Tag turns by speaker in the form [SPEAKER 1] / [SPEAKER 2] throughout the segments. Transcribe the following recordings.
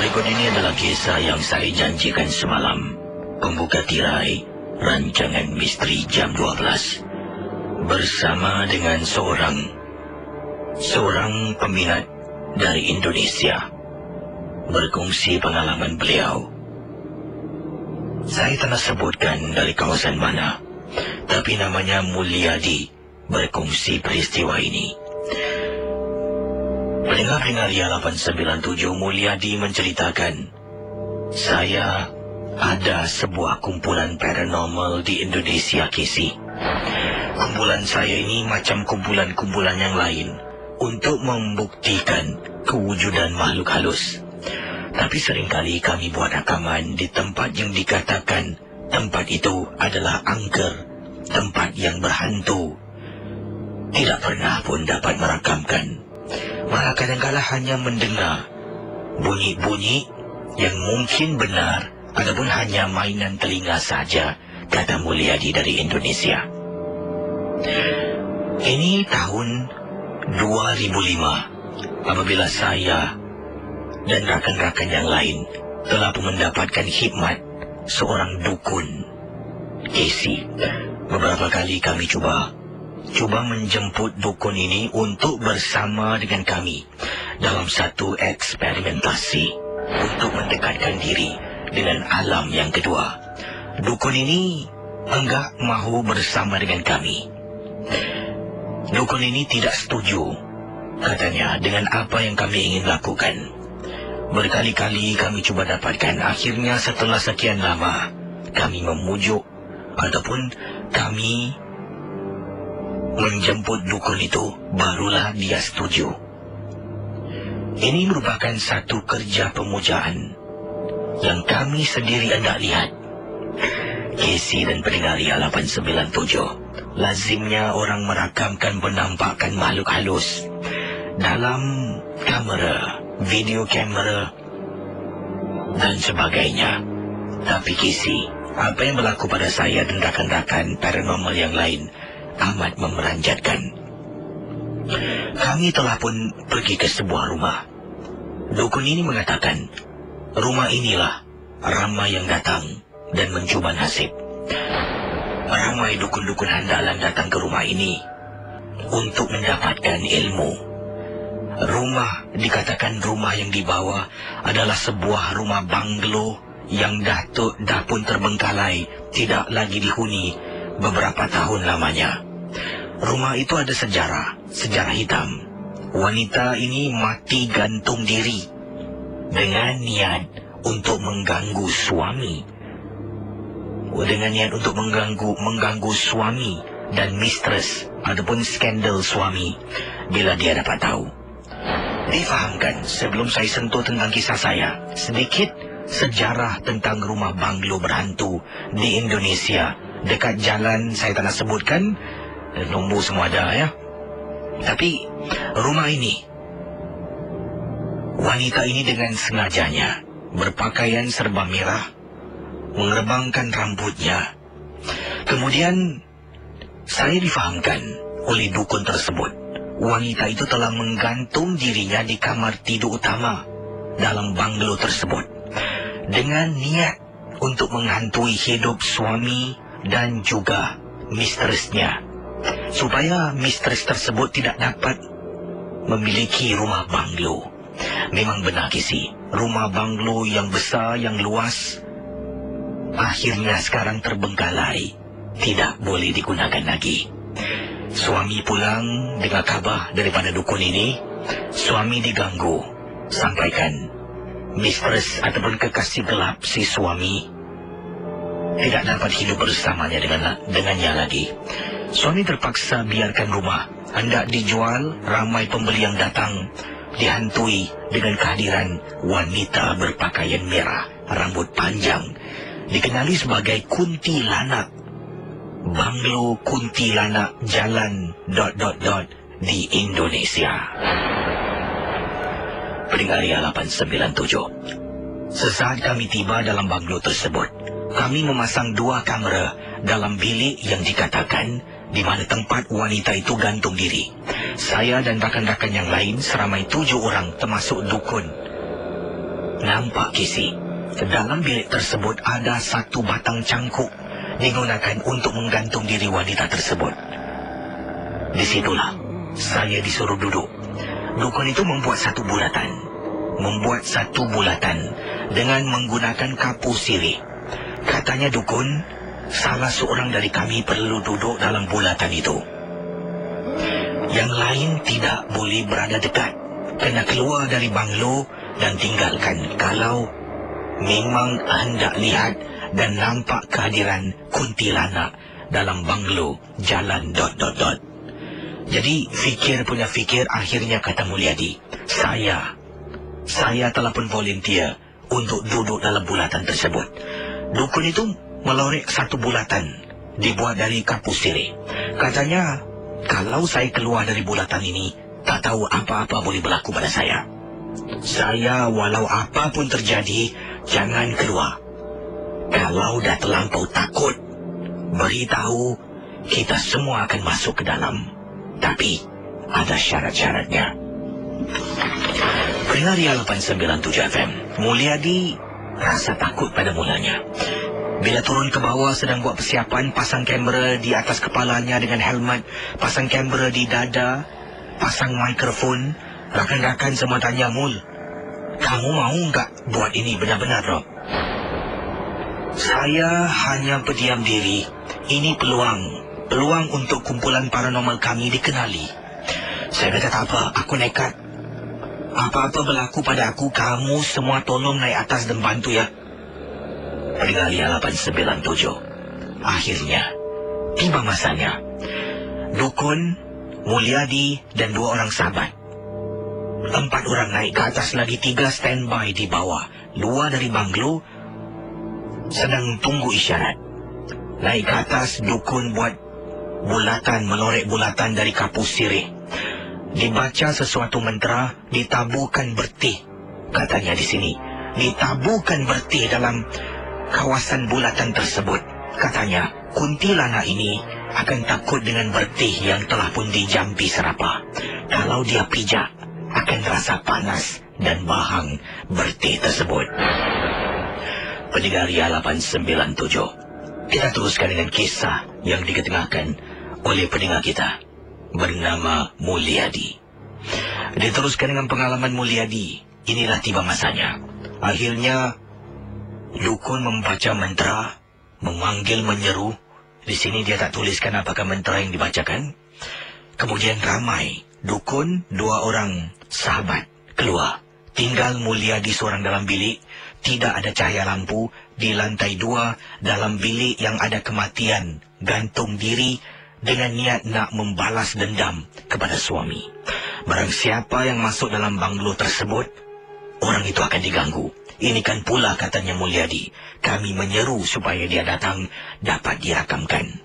[SPEAKER 1] Berikut ini adalah kisah yang saya janjikan semalam. Pembuka tirai rancangan misteri jam 12. Bersama dengan seorang peminat dari Indonesia. Berkongsi pengalaman beliau. Saya tak nak sebutkan dari kawasan mana, tapi namanya Mulyadi berkongsi peristiwa ini. Pendengar-pendengar Ria 897, Mulyadi menceritakan, saya ada sebuah kumpulan paranormal di Indonesia, Casey. Kumpulan saya ini macam kumpulan-kumpulan yang lain untuk membuktikan kewujudan makhluk halus. Tapi seringkali kami buat rakaman di tempat yang dikatakan tempat itu adalah angker, tempat yang berhantu. Tidak pernah pun dapat merakamkan. Malah kadang-kala hanya mendengar bunyi-bunyi yang mungkin benar ataupun hanya mainan telinga saja, kata Mulyadi dari Indonesia. Ini tahun 2005 apabila saya dan rakan-rakan yang lain telah mendapatkan khidmat seorang dukun, Casey. Beberapa kali kami cuba menjemput dukun ini untuk bersama dengan kami dalam satu eksperimentasi untuk mendekatkan diri dengan alam yang kedua. Dukun ini enggak mahu bersama dengan kami. Dukun ini tidak setuju, katanya, dengan apa yang kami ingin lakukan. Berkali-kali kami cuba dapatkan. Akhirnya setelah sekian lama kami memujuk ataupun kami menjemput dukun itu, barulah dia setuju. Ini merupakan satu kerja pemujaan yang kami sendiri hendak lihat. Casey dan pendengar Ria 897, lazimnya orang merakamkan penampakan makhluk halus dalam kamera, video kamera dan sebagainya. Tapi Casey, apa yang berlaku pada saya dan rakan-rakan paranormal yang lain amat memeranjatkan. Kami telah pun pergi ke sebuah rumah. Dukun ini mengatakan, rumah inilah ramai yang datang dan mencuba nasib. Ramai dukun-dukun handalan datang ke rumah ini untuk mendapatkan ilmu. Rumah, dikatakan rumah yang dibawa adalah sebuah rumah banglo yang dah pun terbengkalai, tidak lagi dihuni beberapa tahun lamanya. Rumah itu ada sejarah hitam. Wanita ini mati gantung diri dengan niat untuk mengganggu suami. Dengan niat untuk mengganggu suami dan mistress ataupun skandal suami bila dia dapat tahu. Difahamkan sebelum saya sentuh tentang kisah saya, sedikit sejarah tentang rumah banglo berhantu di Indonesia. Dekat jalan, saya tak nak sebutkan, nombor semua ada ya. Tapi rumah ini, wanita ini dengan sengajanya berpakaian serba merah, mengerbangkan rambutnya. Kemudian saya difahamkan oleh dukun tersebut, wanita itu telah menggantung dirinya di kamar tidur utama dalam banglo tersebut dengan niat untuk menghantui hidup suami dan juga mistressnya, supaya mistress tersebut tidak dapat memiliki rumah banglo. Memang benar Casey, rumah banglo yang besar, yang luas, akhirnya sekarang terbengkalai, tidak boleh digunakan lagi. Suami pulang dengan kabar daripada dukun ini, suami diganggu, sampaikan mistress ataupun kekasih gelap si suami tidak dapat hidup bersamanya dengannya lagi. Suami terpaksa biarkan rumah, hendak dijual. Ramai pembeli yang datang, dihantui dengan kehadiran wanita berpakaian merah, rambut panjang, dikenali sebagai kuntilanak. Banglo kuntilanak jalan ... di Indonesia. Pendengar Ria 897, sesaat kami tiba dalam banglo tersebut, kami memasang 2 kamera dalam bilik yang dikatakan di mana tempat wanita itu gantung diri. Saya dan rakan-rakan yang lain seramai 7 orang termasuk dukun Nampak, Casey, dalam bilik tersebut ada satu batang cangkuk digunakan untuk menggantung diri wanita tersebut. Disitulah saya disuruh duduk. Dukun itu membuat satu bulatan dengan menggunakan kapu sirih. Katanya dukun, salah seorang dari kami perlu duduk dalam bulatan itu. Yang lain tidak boleh berada dekat, kena keluar dari banglo dan tinggalkan kalau memang hendak lihat dan nampak kehadiran kuntilanak dalam banglo jalan ... Jadi fikir akhirnya kata Mulyadi, saya telah pun volunteer untuk duduk dalam bulatan tersebut. Dukun itu melorek satu bulatan dibuat dari kapu sirih. Katanya kalau saya keluar dari bulatan ini, tak tahu apa-apa boleh berlaku pada saya. Saya walau apapun terjadi, jangan keluar. Kalau dah terlampau takut, beritahu, kita semua akan masuk ke dalam. Tapi ada syarat-syaratnya. Pendengar Ria 897 FM, Mulyadi rasa takut pada mulanya. Bila turun ke bawah sedang buat persiapan, pasang kamera di atas kepalanya dengan helmet, pasang kamera di dada, pasang mikrofon, rakan-rakan semua tanya, Mul, kamu mau enggak buat ini benar-benar, Rob? Saya hanya berdiam diri. Ini peluang untuk kumpulan paranormal kami dikenali. Saya kata tak apa, aku nekat. Apa-apa berlaku pada aku, kamu semua tolong naik atas dan bantu ya. Pendengar Ria 897. Akhirnya tiba masanya. Dukun, Mulyadi dan 2 orang sahabat. 4 orang naik ke atas, lagi 3 standby di bawah, luar dari banglo, sedang tunggu isyarat. Naik ke atas, dukun buat bulatan, melorek bulatan dari kapu sirih. Dibaca sesuatu mantra, ditaburkan bertih. Katanya di sini, ditaburkan bertih dalam kawasan bulatan tersebut. Katanya, kuntilanak ini akan takut dengan bertih yang telah pun dijampi serapah. Kalau dia pijak, akan rasa panas dan bahang bertih tersebut. Pendengar Ria 897, kita teruskan dengan kisah yang diketengahkan oleh pendengar kita bernama Mulyadi. Diteruskan dengan pengalaman Mulyadi. Inilah tiba masanya. Akhirnya dukun membaca mantra, memanggil, menyeru. Di sini dia tak tuliskan apakah mantra yang dibacakan. Kemudian ramai dukun, 2 orang sahabat keluar. Tinggal Mulyadi seorang dalam bilik. Tidak ada cahaya lampu. Di lantai 2 dalam bilik yang ada kematian, gantung diri dengan niat nak membalas dendam kepada suami. Barang siapa yang masuk dalam banglo tersebut, orang itu akan diganggu. Ini kan pula katanya Mulyadi, kami menyeru supaya dia datang dapat dirakamkan.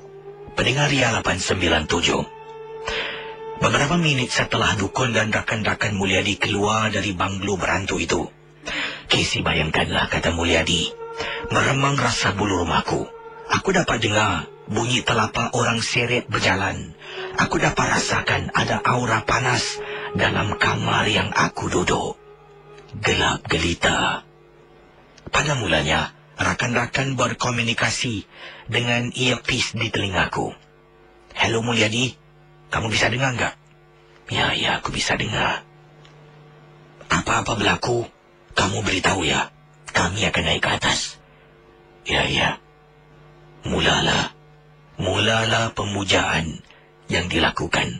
[SPEAKER 1] Pendengar Ria 897. Beberapa minit setelah dukun dan rakan-rakan Mulyadi keluar dari banglo berantu itu, Casey, bayangkanlah, kata Mulyadi, meremang rasa bulu rumahku. Aku dapat dengar bunyi telapak orang seret berjalan. Aku dapat rasakan ada aura panas dalam kamar yang aku duduk. Gelap gelita. Pada mulanya, rakan-rakan berkomunikasi dengan earpiece di telingaku. Hello Mulyadi, kamu bisa dengar enggak? Ya, aku bisa dengar. Apa-apa berlaku, kamu beritahu ya. Kami akan naik ke atas. Ya. Mulalah pemujaan yang dilakukan.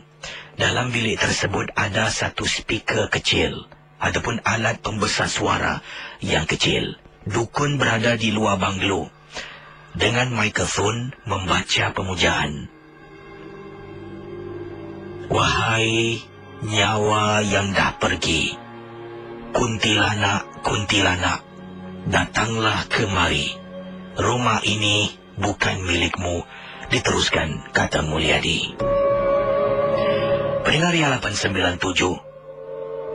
[SPEAKER 1] Dalam bilik tersebut ada satu speaker kecil. Adapun alat pembesar suara yang kecil. Dukun berada di luar banglo dengan mikrofon membaca pemujaan. Wahai nyawa yang dah pergi, kuntilanak, datanglah kemari. Rumah ini bukan milikmu. Diteruskan, kata Mulyadi. Pendengar Ria 897.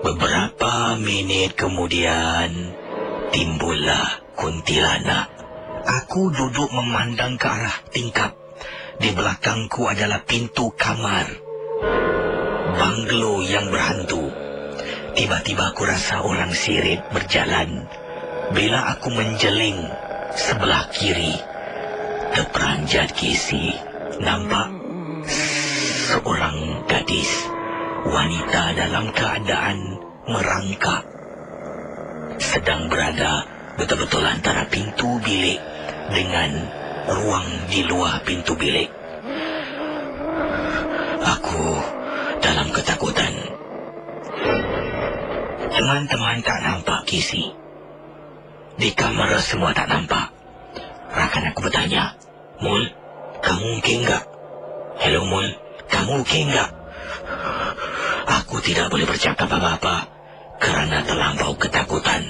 [SPEAKER 1] Beberapa menit kemudian, timbullah kuntilanak. Aku duduk memandang ke arah tingkap. Di belakangku adalah pintu kamar banglo yang berhantu. Tiba-tiba aku rasa orang sirit berjalan Bila aku menjeling sebelah kiri, terperanjat Casey nampak seorang gadis, wanita dalam keadaan merangkak, sedang berada betul-betul antara pintu bilik dengan ruang di luar pintu bilik. Aku dalam ketakutan. Teman-teman tak nampak Casey. Di kamera semua tak nampak. Rakan aku bertanya, "Mul, kamu okey enggak?" "Hello Mul, kamu okey enggak?" Aku tidak boleh bercakap apa-apa kerana terlampau ketakutan.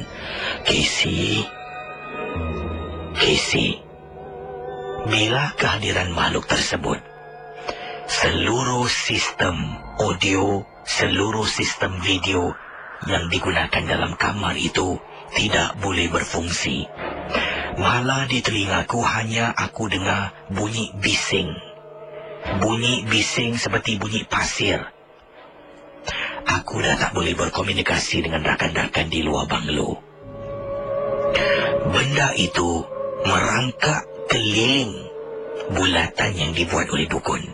[SPEAKER 1] Casey, bila kehadiran makhluk tersebut, seluruh sistem audio, seluruh sistem video yang digunakan dalam kamar itu tidak boleh berfungsi. Malah di telingaku hanya aku dengar bunyi bising. Bunyi bising seperti bunyi pasir. Aku dah tak boleh berkomunikasi dengan rakan-rakan di luar banglo. Benda itu merangkak keliling bulatan yang dibuat oleh dukun.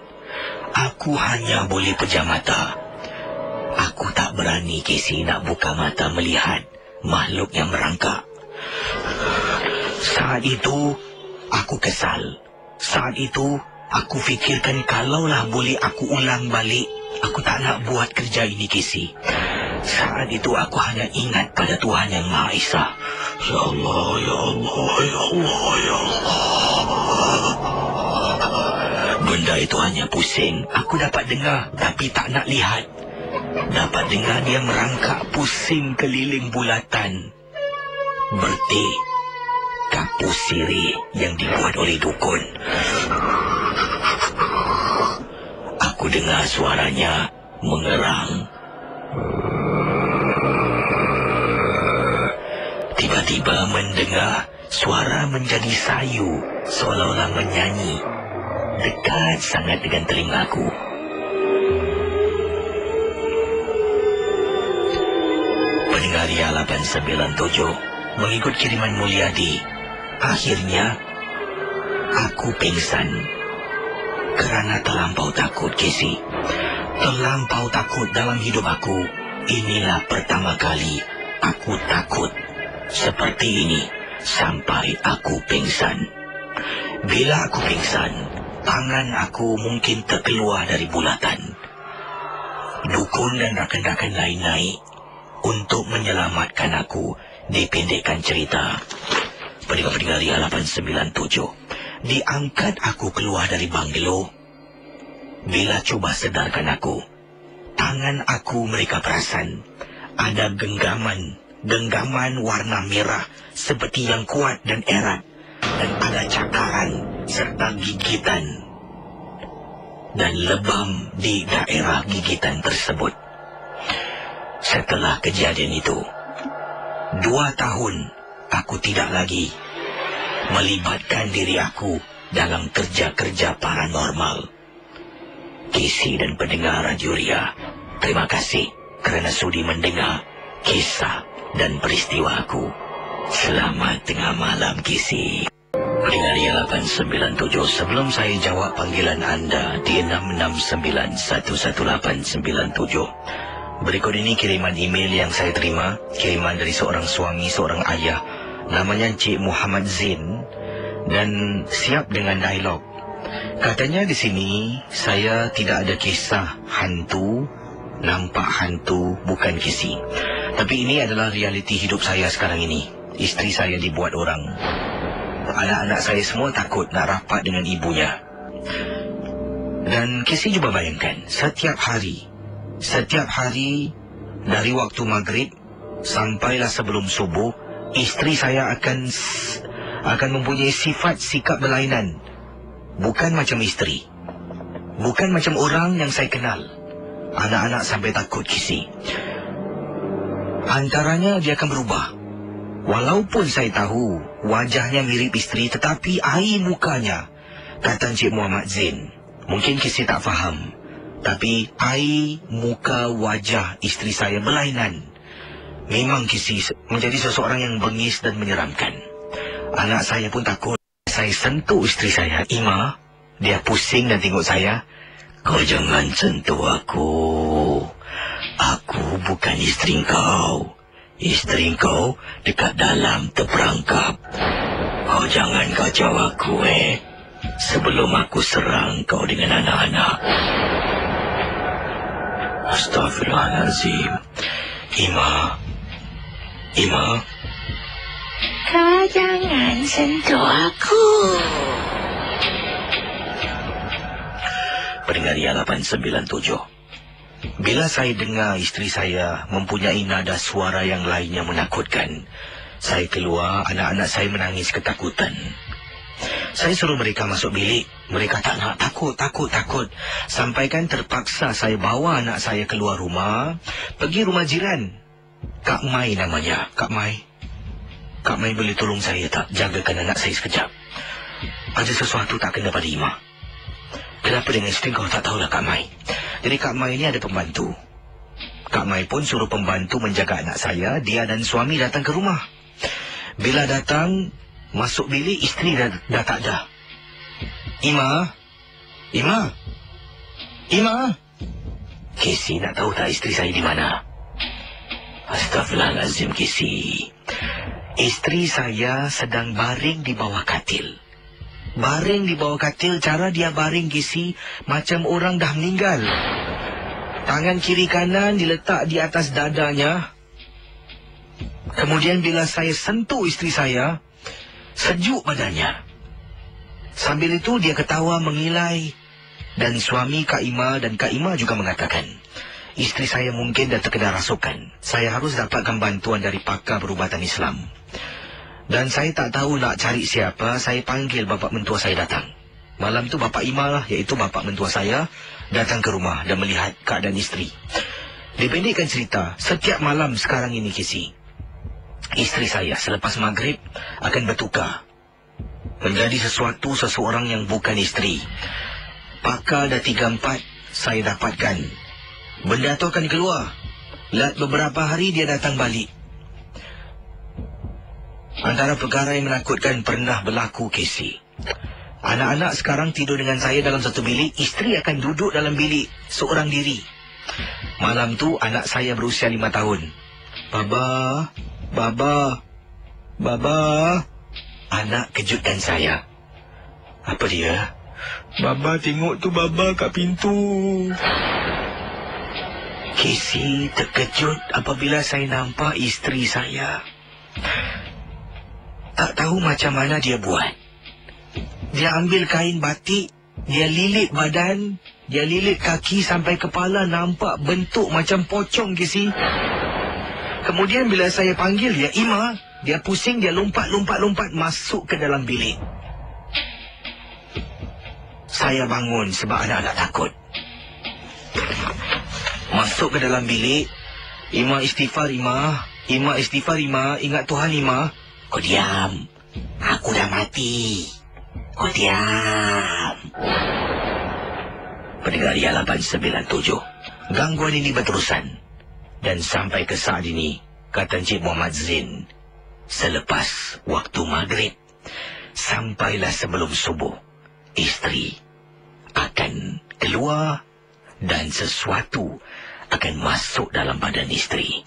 [SPEAKER 1] Aku hanya boleh pejam mata. Aku tak berani Casey nak buka mata melihat makhluk yang merangkak. Saat itu aku kesal. Saat itu aku fikirkan kalaulah boleh aku ulang balik, aku tak nak buat kerja ini Casey. Saat itu aku hanya ingat pada Tuhan Yang Maha Esa. Ya Allah, Ya Allah, Ya Allah, Ya Allah. Benda itu hanya pusing. Aku dapat dengar tapi tak nak lihat. Dapat dengar dia merangkak pusing keliling bulatan. Bertik kapus sirih yang dibuat oleh dukun. Aku dengar suaranya mengerang. Tiba-tiba mendengar suara menjadi sayu, seolah-olah menyanyi. Dekat sangat dengan telingaku. Pendengar Ria 897, mengikut kiriman Mulyadi, akhirnya aku pingsan kerana terlampau takut Casey. Terlampau takut dalam hidup aku. Inilah pertama kali aku takut seperti ini sampai aku pingsan. Bila aku pingsan, tangan aku mungkin terkeluar dari bulatan. Dukun dan rakan-rakan lain naik untuk menyelamatkan aku. Dipendekkan cerita, pendengar Ria 897, diangkat aku keluar dari banglo. Bila cuba sedarkan aku, tangan aku mereka perasan ada genggaman warna merah seperti yang kuat dan erat, dan ada cakaran serta gigitan dan lebam di daerah gigitan tersebut. Setelah kejadian itu, 2 tahun aku tidak lagi melibatkan diri aku dalam kerja-kerja paranormal. Casey dan pendengar Radio Ria, terima kasih kerana sudi mendengar kisah dan peristiwa aku. Selamat tengah malam Casey. Pendengar Ria 897, sebelum saya jawab panggilan anda di 669-11897, berikut ini kiriman email yang saya terima. Kiriman dari seorang suami, seorang ayah, namanya Encik Muhammad Zain, dan siap dengan dialog. Katanya di sini, saya tidak ada kisah hantu, nampak hantu, bukan kisi. Tapi ini adalah realiti hidup saya sekarang ini. Isteri saya dibuat orang. Anak-anak saya semua takut nak rapat dengan ibunya. Dan Casey cuba bayangkan, setiap hari dari waktu maghrib sampailah sebelum subuh, isteri saya akan mempunyai sifat sikap berlainan. Bukan macam isteri, bukan macam orang yang saya kenal. Anak-anak sampai takut Casey. Antaranya dia akan berubah. Walaupun saya tahu wajahnya mirip isteri, tetapi air mukanya, kata Encik Muhammad Zain, mungkin Casey tak faham, tapi air muka wajah isteri saya berlainan. Memang Kisi menjadi seseorang yang bengis dan menyeramkan. Anak saya pun takut. Saya sentuh isteri saya, Ima. Dia pusing dan tengok saya. Kau jangan sentuh aku. Aku bukan isteri kau. Isteri kau dekat dalam terperangkap. Kau jangan kacau aku, sebelum aku serang kau dengan anak-anak. Astaghfirullahalazim. Ima.
[SPEAKER 2] Kau jangan sentuh aku.
[SPEAKER 1] Pendengar Ria 897. Bila saya dengar isteri saya mempunyai nada suara yang lainnya menakutkan, saya keluar, anak-anak saya menangis ketakutan. Saya suruh mereka masuk bilik. Mereka tak nak, takut. Sampaikan terpaksa saya bawa anak saya keluar rumah, pergi rumah jiran. Kak Mai namanya. Kak Mai boleh tolong saya tak? Jagakan anak saya sekejap. Ada sesuatu tak kena pada Ima. Kenapa dengan isteri kau? Tak tahulah Kak Mai. Jadi Kak Mai ini ada pembantu. Kak Mai pun suruh pembantu menjaga anak saya. Dia dan suami datang ke rumah. Bila datang, masuk bilik, isteri dah tak ada. Ima. Kesi nak tahu tak isteri saya di mana? Astaghfirullahalazim, Kesi. Isteri saya sedang baring di bawah katil. Cara dia baring, Kesi, macam orang dah meninggal. Tangan kiri kanan diletak di atas dadanya. Kemudian bila saya sentuh isteri saya, sejuk badannya. Sambil itu dia ketawa mengilai. Dan suami Kak Ima dan Kak Ima juga mengatakan, isteri saya mungkin dah terkena rasukan. Saya harus dapatkan bantuan dari pakar perubatan Islam. Dan saya tak tahu nak cari siapa. Saya panggil bapa mentua saya datang. Malam tu bapa Ima lah, iaitu bapa mentua saya, datang ke rumah dan melihat keadaan isteri. Dipendekkan cerita, setiap malam sekarang ini, Kisi, isteri saya selepas maghrib akan bertukar menjadi seseorang yang bukan isteri. Pakar dah 3-4 saya dapatkan. Benda tu akan keluar. Beberapa hari dia datang balik. Antara perkara yang menakutkan pernah berlaku, Kesi. Anak-anak sekarang tidur dengan saya dalam satu bilik. Isteri akan duduk dalam bilik seorang diri. Malam tu anak saya berusia 5 tahun. Baba. Anak kejutkan saya. Apa dia? Baba, tengok tu Baba kat pintu. Kesi terkejut apabila saya nampak isteri saya. Tak tahu macam mana dia buat. Dia ambil kain batik, dia lilit badan, dia lilit kaki sampai kepala, nampak bentuk macam pocong, Kesi. Kemudian bila saya panggil dia, Ima, dia pusing, dia lompat masuk ke dalam bilik. Saya bangun sebab anak-anak takut. Masuk ke dalam bilik. Ima istighfar, Ima. Ingat Tuhan, Ima. Kau diam. Aku dah mati. Kau diam. Pendengar Ria 897. Gangguan ini berterusan. Dan sampai ke saat ini, kata Encik Muhammad Zain, selepas waktu maghrib, sampailah sebelum subuh, isteri akan keluar dan sesuatu akan masuk dalam badan isteri.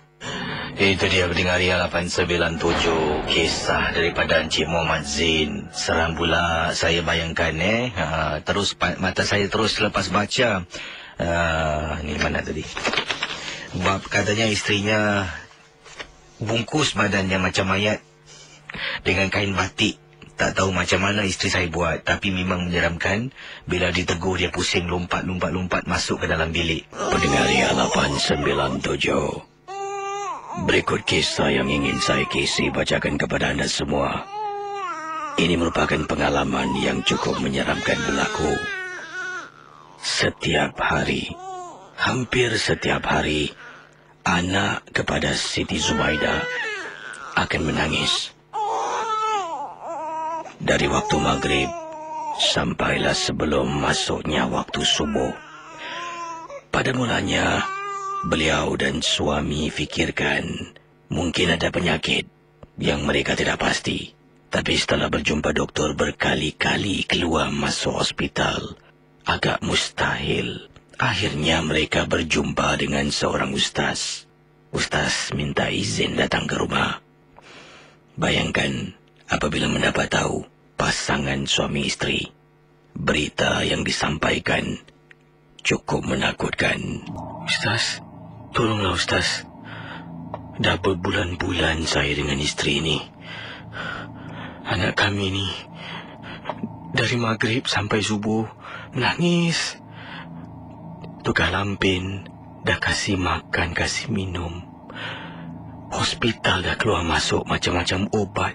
[SPEAKER 1] Itu dia pendengar Ria 897, kisah daripada Encik Muhammad Zain. Seram pula saya bayangkan terus mata saya terus lepas baca. Ni mana tadi? Bab katanya isterinya bungkus badannya macam mayat dengan kain batik. Tak tahu macam mana isteri saya buat, tapi memang menyeramkan. Bila ditegur dia pusing, lompat masuk ke dalam bilik. Pendengar Ria 897. Berikut kisah yang ingin saya bacakan kepada anda semua. Ini merupakan pengalaman yang cukup menyeramkan berlaku. Hampir setiap hari, anak kepada Siti Zubaidah akan menangis. Dari waktu maghrib sampailah sebelum masuknya waktu subuh. Pada mulanya, beliau dan suami fikirkan Mungkin ada penyakit yang mereka tidak pasti. Tapi setelah berjumpa doktor berkali-kali keluar masuk hospital, agak mustahil. Akhirnya mereka berjumpa dengan seorang ustaz. Ustaz minta izin datang ke rumah. Bayangkan apabila mendapat tahu pasangan suami isteri. Berita yang disampaikan cukup menakutkan. Ustaz, tolonglah Ustaz. Dah berbulan-bulan saya dengan isteri ini. Anak kami ni dari maghrib sampai subuh menangis. Tukar lampin dah kasih makan, kasih minum. Hospital dah keluar masuk macam-macam obat.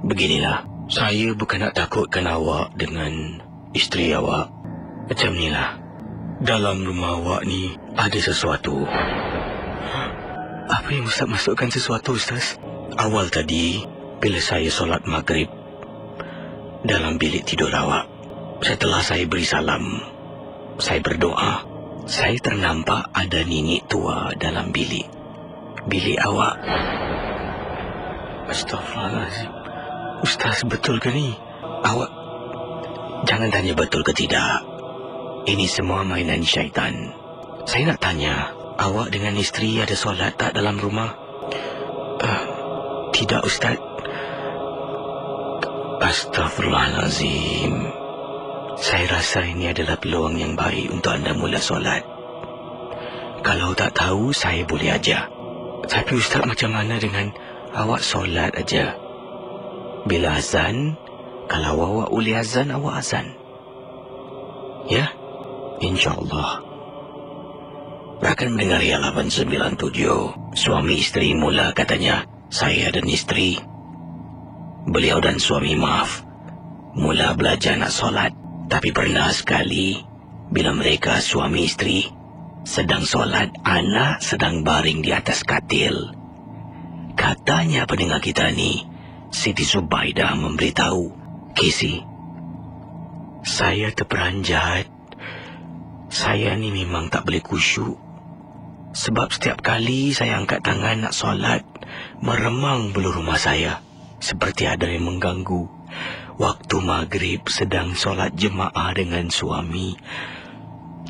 [SPEAKER 1] Beginilah, saya bukan nak takutkan awak dengan isteri awak. Macam inilah, dalam rumah awak ni ada sesuatu. Apa yang Ustaz masukkan sesuatu, Ustaz? Awal tadi, bila saya solat maghrib dalam bilik tidur awak, setelah saya beri salam, saya berdoa, saya ternampak ada nenek tua dalam bilik awak. Astaghfirullahaladzim. Ustaz, betul ke ni? Awak jangan tanya betul ke tidak. Ini semua mainan syaitan. Saya nak tanya, awak dengan isteri ada solat tak dalam rumah? Tidak, Ustaz. Astaghfirullahalazim. Saya rasa ini adalah peluang yang baik untuk anda mula solat. Kalau tak tahu, saya boleh ajar. Tapi Ustaz, macam mana dengan awak solat aja? Bila azan, kalau awak boleh azan, awak azan. Ya? InsyaAllah. Rakan mendengar Ria 897. Suami isteri mula katanya, saya dan isteri. Beliau dan suami mula belajar nak solat. Tapi pernah sekali, bila mereka suami isteri sedang solat, anak sedang baring di atas katil. Katanya pendengar kita ni, Siti Zubaidah memberitahu, Kisi, saya terperanjat. Saya ni memang tak boleh khusyuk. Sebab setiap kali saya angkat tangan nak solat, meremang bulu rumah saya. Seperti ada yang mengganggu. Waktu maghrib sedang solat jemaah dengan suami.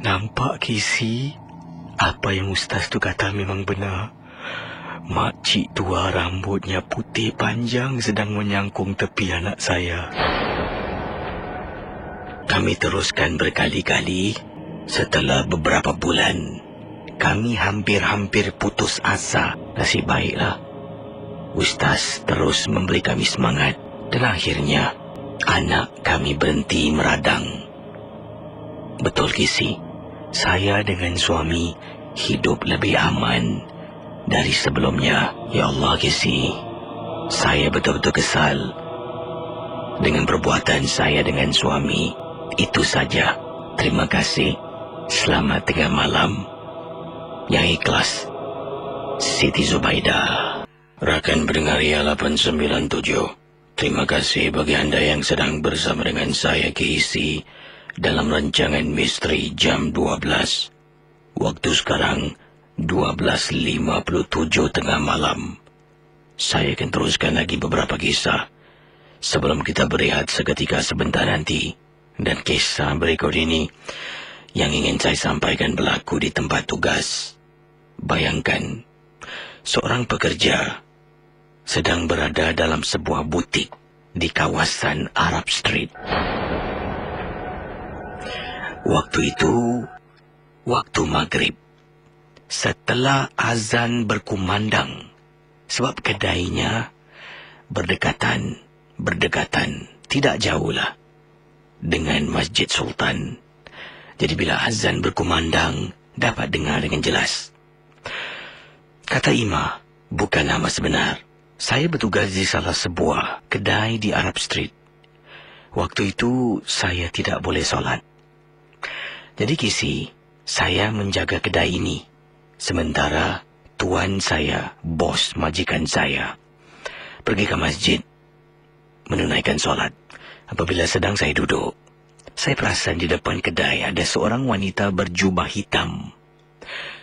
[SPEAKER 1] Nampak Kisi, apa yang ustaz tu kata memang benar. Makcik tua rambutnya putih panjang sedang menyangkung tepi anak saya. Kami teruskan berkali-kali. Setelah beberapa bulan, kami hampir-hampir putus asa. Nasib baiklah, ustaz terus memberi kami semangat. Dan akhirnya, anak kami berhenti meradang. Betul Kisi, saya dengan suami hidup lebih aman dari sebelumnya. Ya Allah Kisi, saya betul-betul kesal dengan perbuatan saya dengan suami. Itu saja. Terima kasih. Selamat tengah malam. Yang ikhlas, Siti Zubaidah. Rakan pendengar Ria 897, terima kasih bagi anda yang sedang bersama dengan saya Kisi dalam rancangan Misteri Jam 12. Waktu sekarang 12.57 tengah malam. Saya akan teruskan lagi beberapa kisah sebelum kita berehat seketika sebentar nanti. Dan kisah berikut ini yang ingin saya sampaikan berlaku di tempat tugas. Bayangkan, seorang pekerja sedang berada dalam sebuah butik di kawasan Arab Street. Waktu itu, waktu maghrib, setelah azan berkumandang, sebab kedainya berdekatan, tidak jauhlah dengan Masjid Sultan. Jadi bila azan berkumandang, dapat dengar dengan jelas. Kata Ima, bukan nama sebenar. Saya bertugas di salah sebuah kedai di Arab Street. Waktu itu, saya tidak boleh solat. Jadi Kisi, saya menjaga kedai ini. Sementara tuan saya, bos majikan saya, pergi ke masjid menunaikan solat. Apabila sedang saya duduk, saya perasan di depan kedai ada seorang wanita berjubah hitam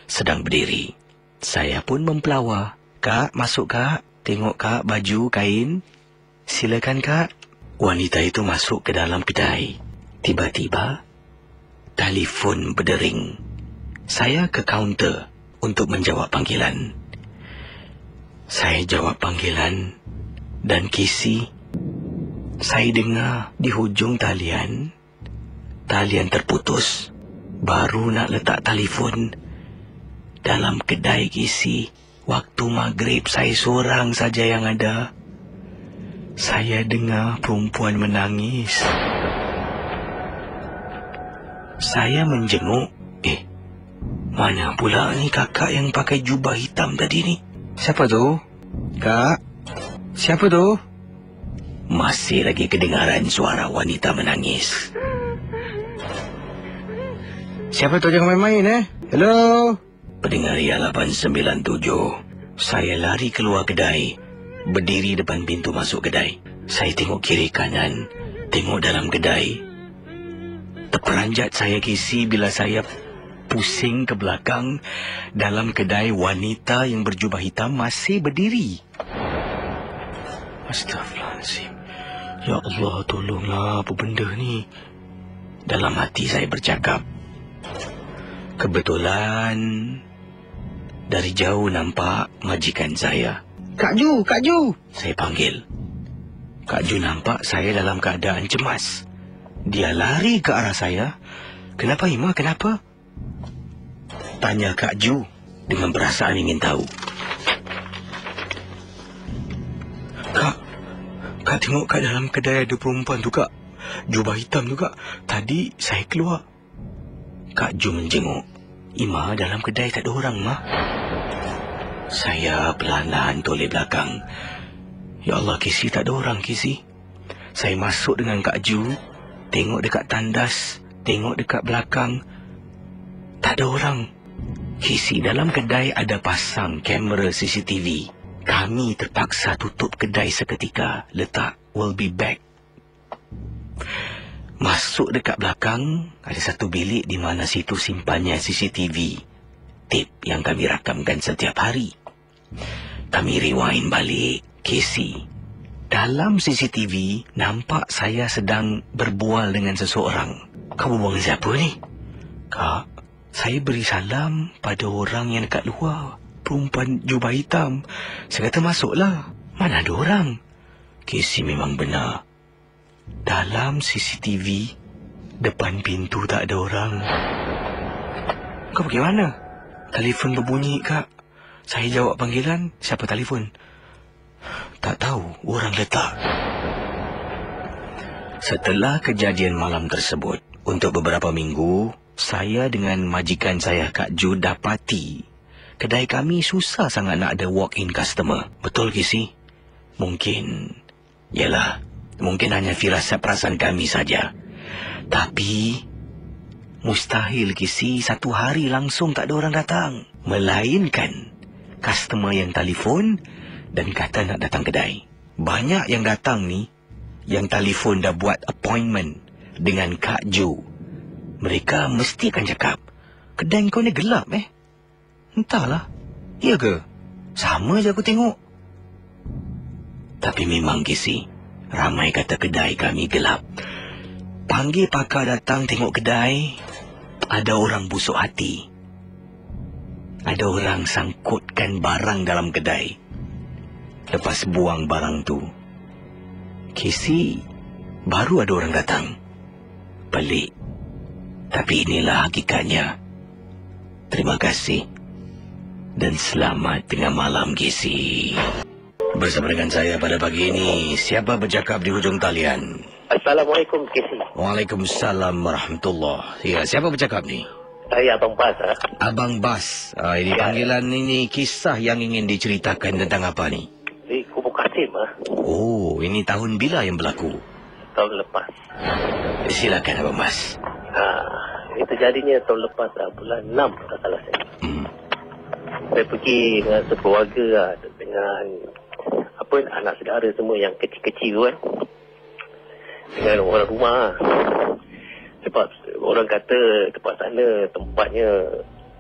[SPEAKER 1] sedang berdiri. Saya pun mempelawar Kak, masuk kak. Tengok kak, baju, kain. Silakan kak. Wanita itu masuk ke dalam kedai. Tiba-tiba, telefon berdering. Saya ke kaunter untuk menjawab panggilan. Saya jawab panggilan dan kisi. Saya dengar di hujung talian terputus. Baru nak letak telefon dalam kedai kisi. Waktu maghrib saya seorang saja yang ada. Saya dengar perempuan menangis. Saya menjenguk. Mana pula ni kakak yang pakai jubah hitam tadi ni? Siapa tu? Kak? Siapa tu? Masih lagi kedengaran suara wanita menangis. Siapa tu, jangan main-main Hello? Pendengar Ria 897. Saya lari keluar kedai. Berdiri depan pintu masuk kedai. Saya tengok kiri kanan. Tengok dalam kedai. Terperanjat saya kisi bila saya pusing ke belakang. Dalam kedai, wanita yang berjubah hitam masih berdiri. Astaghfirullahaladzim. Ya Allah, tolonglah, apa benda ni? Dalam hati saya bercakap. Kebetulan dari jauh nampak majikan saya. Kak Ju, Kak Ju. Saya panggil. Kak Ju nampak saya dalam keadaan cemas. Dia lari ke arah saya. Kenapa, Ima? Kenapa? Tanya Kak Ju dengan perasaan ingin tahu. Kak tengok kat dalam kedai ada perempuan tu, Kak. Jubah hitam tu, Kak. Tadi saya keluar. Kak Ju menjenguk. Ima, dalam kedai tak ada orang, Ma. Saya perlahan-lahan toleh belakang. Ya Allah, kisi tak ada orang, kisi. Saya masuk dengan Kak Ju. Tengok dekat tandas. Tengok dekat belakang. Tak ada orang. Kisi, dalam kedai ada pasang kamera CCTV. Kami terpaksa tutup kedai seketika. Letak "will be back". Masuk dekat belakang, ada satu bilik di mana situ simpannya CCTV. Tip yang kami rakamkan setiap hari. Kami rewind balik, Casey. Dalam CCTV, nampak saya sedang berbual dengan seseorang. Kau berbual dengan siapa ni? Kak, saya beri salam pada orang yang dekat luar. Perempuan jubah hitam. Saya kata masuklah. Mana ada orang? Casey, memang benar. Dalam CCTV, depan pintu tak ada orang. Kau pergi mana? Telefon berbunyi, Kak. Saya jawab panggilan. Siapa telefon? Tak tahu. Orang letak. Setelah kejadian malam tersebut, untuk beberapa minggu, saya dengan majikan saya, Kak Ju, dapati kedai kami susah sangat nak ada walk-in customer. Betul ke si? Mungkin, yalah, mungkin hanya firasat perasaan kami saja. Tapi, mustahil kisi satu hari langsung tak ada orang datang. Melainkan, customer yang telefon dan kata nak datang kedai. Banyak yang datang ni, yang telefon dah buat appointment dengan Kak Ju. Mereka mesti akan cakap, kedai kau ni gelap Entahlah, iya ke? Sama je aku tengok. Tapi memang kisi, ramai kata kedai kami gelap. Panggil pakar datang tengok kedai, ada orang busuk hati. Ada orang sangkutkan barang dalam kedai. Lepas buang barang tu, kisi, baru ada orang datang. Pelik. Tapi inilah hakikatnya. Terima kasih. Dan selamat tengah malam, kisi. Bersama dengan saya pada pagi ini, siapa bercakap di hujung talian?
[SPEAKER 3] Assalamualaikum, Kisi.
[SPEAKER 1] Waalaikumsalam warahmatullahi. Ya, siapa bercakap ni?
[SPEAKER 3] Saya Abang Bas.
[SPEAKER 1] Abang Bas. Ini panggilan ini kisah yang ingin diceritakan tentang apa ni?
[SPEAKER 3] Di Kubu Kasim.
[SPEAKER 1] Oh, ini tahun bila yang berlaku?
[SPEAKER 3] Tahun lepas.
[SPEAKER 1] Silakan Abang Bas.
[SPEAKER 3] Itu jadinya tahun lepas, bulan 6 tak salah saya. Saya pergi dengan sekeluarga dengan anak saudara semua yang kecil-kecil tu dengan orang rumah. Sebab orang kata tempat sana tempatnya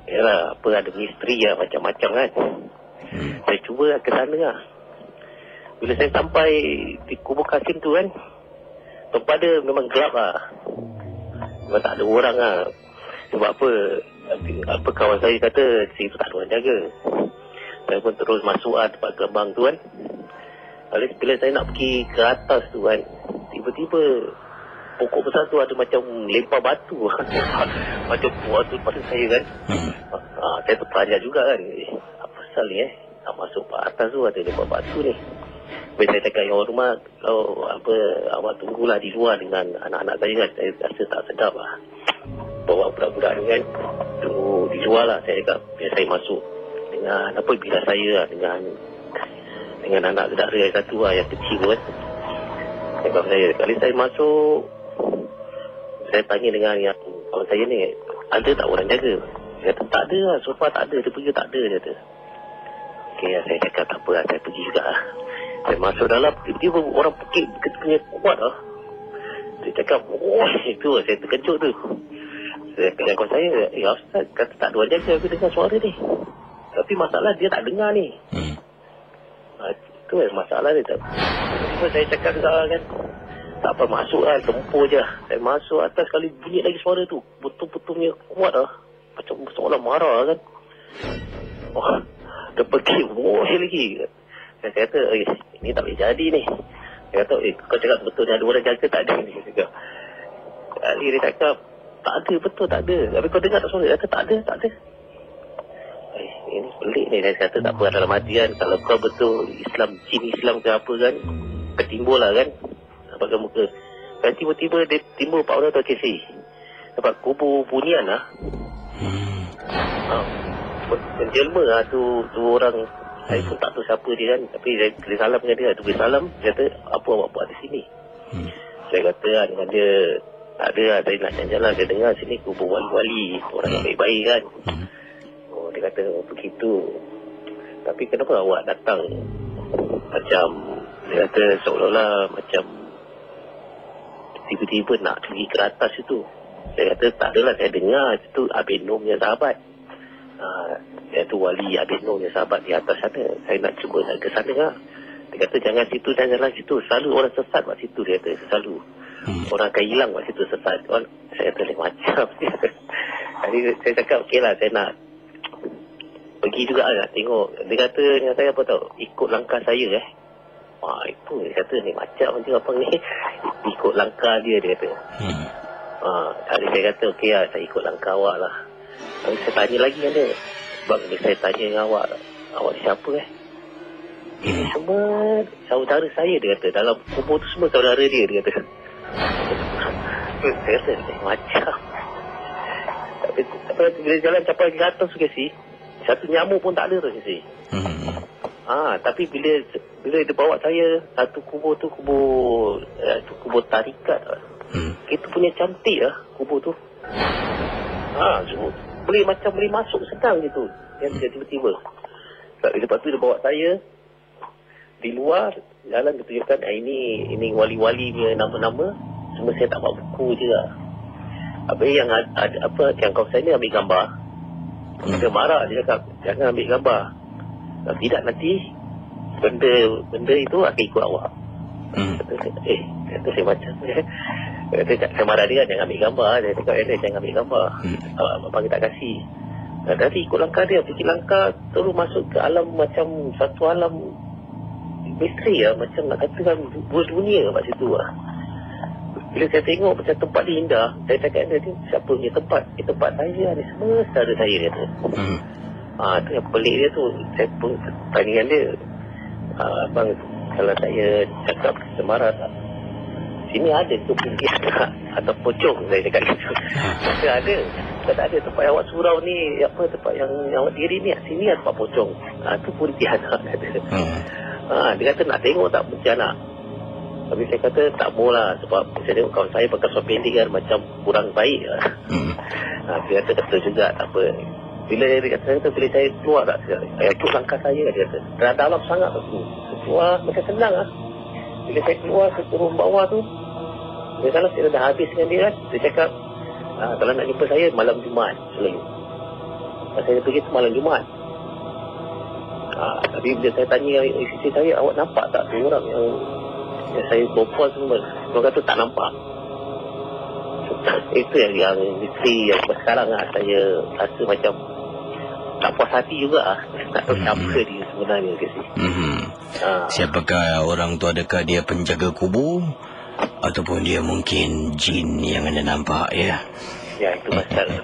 [SPEAKER 3] ada misteri macam-macam kan. Saya cuba ke sana lah. Bila saya sampai di kubur Kasim tu kan, tempat dia memang gelap lah. Memang tak ada orang lah. Sebab apa kawan saya kata situ tak ada orang jaga. Saya pun terus masuk lah tempat gerbang tu kan. Bila saya nak pergi ke atas tu kan, tiba-tiba pokok besar tu ada macam lempar batu. Macam batu pada saya kan. Saya terperanjat juga kan. Apa pasal ni nak masuk ke atas tu ada lempar batu ni. Bila saya cakap yang rumah, awak tunggulah di luar dengan anak-anak saya kan. Saya rasa tak sedap lah. Bawa budak-budak ni kan, tunggu di luar lah. Saya cakap, biar saya masuk dengan bila saya lah, dengan anak saudara yang satu lah, yang kecil kan. Cakap saya, kali saya masuk, saya tanya dengan yang kawan saya ni, ada tak orang jaga? Dia kata, tak ada lah, so far tak ada. Dia pergi tak ada, dia kata. Okey, saya cakap tak apa lah, saya pergi juga lah. Saya masuk dalam, tiba-tiba orang pekik punya kuat lah. Dia cakap, itu saya terkejut tu. Saya kata kawan saya, Ustaz, kata tak ada orang jaga, aku dengar suara ni. Tapi masalah dia tak dengar ni. Itu masalah dia. Tiba saya cakap juga kan, tak apa, masuk lah, tempur je. Saya masuk atas, kali bunyi lagi suara tu. Betul-betul punya kuat lah. Macam seolah marah kan. Wah, dia pergi, lagi. Saya kata, ini tak boleh jadi ni. Dia kata, kau cakap betul ni ada orang jaga, tak ada ni. Kali dia cakap, tak ada, betul tak ada. Tapi kau dengar tak suara? Dia kata, tak ada. Ini pelik ni. Saya kata, tak apa dalam hati kan. Kalau kau betul Islam, jin Islam ke apa kan, ketimbul lah kan. Pakai muka. Dan tiba-tiba dia timbul Pak orang tu KC. Dapat kubur bunian lah. Penjelma lah tu orang. Saya pun tak tahu siapa dia kan. Tapi saya beri salam dengan dia. Dia beri salam. Dia kata, apa awak buat di sini? Saya kata lah dengan dia, tak ada lah. Saya nak jalan-jalan. Saya dengar sini kubur wali-wali. Orang yang baik-baik kan. Dia kata, begitu. Tapi kenapa awak datang macam, dia kata seolah-olah macam tiba-tiba nak pergi ke atas itu. Saya kata, tak adalah. Saya dengar itu Abin Nur punya sahabat. Iaitu wali Abin Nur punya sahabat di atas sana. Saya nak cuba nak ke sana lah. Dia kata, jangan situ, jangan jalan situ. Selalu orang sesat buat situ, dia kata. Selalu. Orang akan hilang buat situ sesat. Saya kata, lain macam. Jadi saya cakap, okey lah, saya nak pergi juga lah, tengok. Dia kata dengan saya apa tahu, ikut langkah saya itu dia kata ni macam apa ni. Ikut langkah dia kata. Tadi saya kata okey lah, saya ikut langkah awak lah. Tapi saya tanya lagi kan dia, bang, saya tanya dengan awak siapa ini semua saudara saya, dia kata. Dalam kubur tu semua saudara dia kata. Saya kata macam. Tapi bila jalan capai ke atas tu kasi, satu nyamuk pun tak ada tu kasi. Tapi bila dia bawa saya satu kubur tu, kubur tarikat. Itu punya cantik lah kubur tu. Boleh masuk sedang gitu. Yang tiba-tiba. Lepas tu dia bawa saya di luar jalan, dia tunjukkan ini wali-wali punya nama-nama. Cuma saya tak bawa buku je lah. Yang kau saya ni ambil gambar. Dia marah, dia cakap jangan ambil gambar. Tidak, nanti benda itu akan ikut awak. Kata saya macam saya marah dia, jangan ambil gambar. Dia cakap jangan ambil gambar. Abang tak kasih. Nanti ikut langkah dia, pergi langkah terus masuk ke alam, macam satu alam misteri lah, macam nak katakan dua dunia kat situ lah. Bila saya tengok macam tempat dia indah, saya cakap dia, siapa punya tempat? Tempat saya ni, semua saudara saya dia tu. Tu yang pelik dia tu. Saya pun tanya dengan dia, abang, kalau saya cakap semarah tak? Sini ada tu pergi atau pocong, saya cakap gitu. Kata ada. Kata ada tempat yang awak surau ni, tempat yang awak diri ni, sini ada tempat pocong. Tu pontianak kata. Dia kata nak tengok tak pontianak? Tapi saya kata tak mau lah, sebab saya tengok kawan saya pakai seluar pendek kan, macam kurang baik lah. Dia kata juga tak apa. Bila dia kata bila saya keluar tak, saya ikut langkah saya, dia kata dalam sangat tu. Keluar macam senang lah. Bila saya keluar ke turun bawah tu, dia kalau saya dah habis dengan dia kan, dia cakap kalau nak jumpa saya malam Jumaat selalu. Saya pergi tu malam Jumaat. Tapi bila saya tanya isteri saya, awak nampak tak tu orang yang saya berpuas semua? Orang kata tak nampak. Itu yang isteri yang sekarang saya rasa macam tak puas hati juga. Tak tahu siapa dia sebenarnya ke sini.
[SPEAKER 1] Siapakah orang tu? Adakah dia penjaga kubur? Ataupun dia mungkin jin yang anda nampak, ya?
[SPEAKER 3] Ya, itu masalah.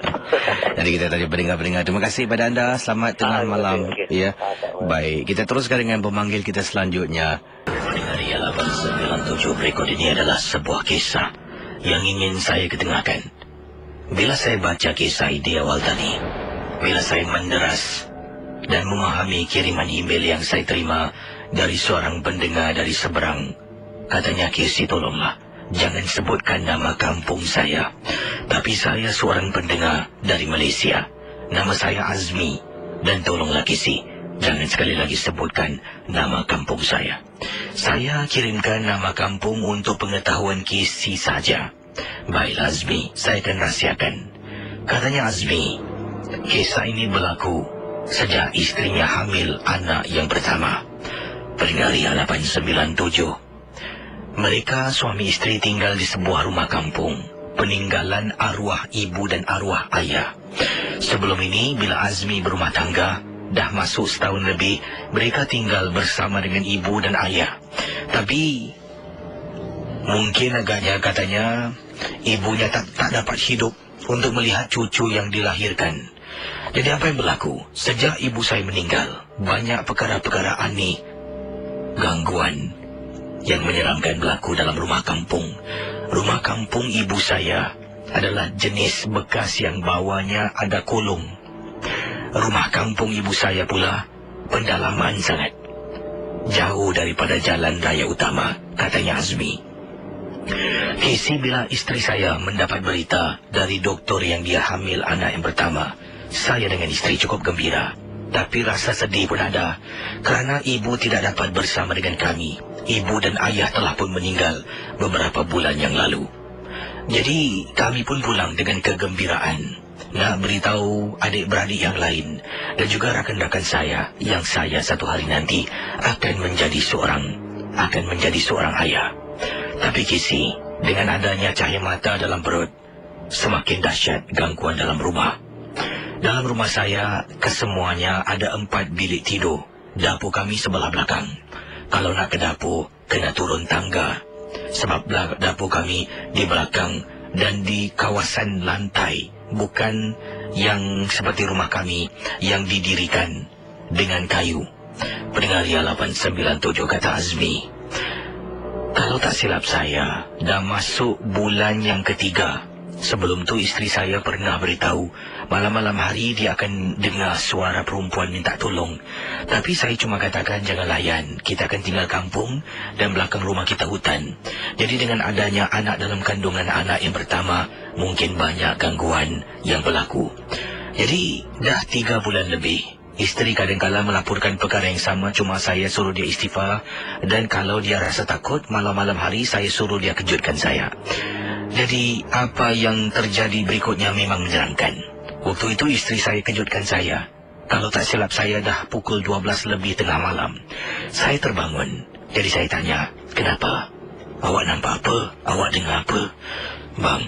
[SPEAKER 1] Jadi kita tadi pendengar-pendengar, terima kasih pada anda. Selamat tengah malam.
[SPEAKER 3] Okay.
[SPEAKER 1] Ya. Baik, kita teruskan dengan pemanggil kita selanjutnya. Pendengar Ria 897, berikut ini adalah sebuah kisah yang ingin saya ketengahkan. Bila saya baca kisah di awal tadi, bila saya menderas dan memahami kiriman email yang saya terima dari seorang pendengar dari seberang, katanya, Casey, tolonglah jangan sebutkan nama kampung saya. Tapi saya seorang pendengar dari Malaysia. Nama saya Azmi. Dan tolonglah Casey, jangan sekali lagi sebutkan nama kampung saya. Saya kirimkan nama kampung untuk pengetahuan Casey saja. Baiklah Azmi, saya akan rahsiakan. Katanya Azmi, kisah ini berlaku sejak istrinya hamil anak yang pertama. Pendengar Ria 897. Mereka suami isteri tinggal di sebuah rumah kampung, peninggalan arwah ibu dan arwah ayah. Sebelum ini, bila Azmi berumah tangga, dah masuk setahun lebih, mereka tinggal bersama dengan ibu dan ayah. Tapi mungkin agaknya katanya ibunya tak dapat hidup untuk melihat cucu yang dilahirkan. Jadi apa yang berlaku? Sejak ibu saya meninggal, banyak perkara-perkara aneh, gangguan yang menyeramkan berlaku dalam rumah kampung. Rumah kampung ibu saya adalah jenis bekas yang bawahnya ada kolong. Rumah kampung ibu saya pula pendalaman sangat, jauh daripada jalan raya utama, katanya Azmi. Casey, bila isteri saya mendapat berita dari doktor yang dia hamil anak yang pertama, saya dengan isteri cukup gembira. Tapi rasa sedih pun ada, kerana ibu tidak dapat bersama dengan kami. Ibu dan ayah telah pun meninggal beberapa bulan yang lalu. Jadi kami pun pulang dengan kegembiraan, nak beritahu adik-beradik yang lain dan juga rakan-rakan saya yang saya satu hari nanti akan menjadi seorang ayah. Tapi Casey, dengan adanya cahaya mata dalam perut, semakin dahsyat gangguan dalam rumah. Dalam rumah saya, kesemuanya ada 4 bilik tidur. Dapur kami sebelah belakang. Kalau nak ke dapur, kena turun tangga. Sebab dapur kami di belakang dan di kawasan lantai. Bukan yang seperti rumah kami yang didirikan dengan kayu. Pendengar Ria 897, kata Azmi. Kalau tak silap saya, dah masuk bulan yang ketiga. Sebelum tu isteri saya pernah beritahu malam-malam hari dia akan dengar suara perempuan minta tolong. Tapi saya cuma katakan jangan layan, kita akan tinggal kampung dan belakang rumah kita hutan. Jadi dengan adanya anak dalam kandungan anak yang pertama, mungkin banyak gangguan yang berlaku. Jadi dah 3 bulan lebih. Isteri kadang-kala melaporkan perkara yang sama, cuma saya suruh dia istighfar. Dan kalau dia rasa takut, malam-malam hari saya suruh dia kejutkan saya. Jadi apa yang terjadi berikutnya memang menyeramkan. Waktu itu isteri saya kejutkan saya. Kalau tak silap saya dah pukul 12 lebih tengah malam. Saya terbangun. Jadi saya tanya, kenapa? Awak nampak apa? Awak dengar apa? Bang,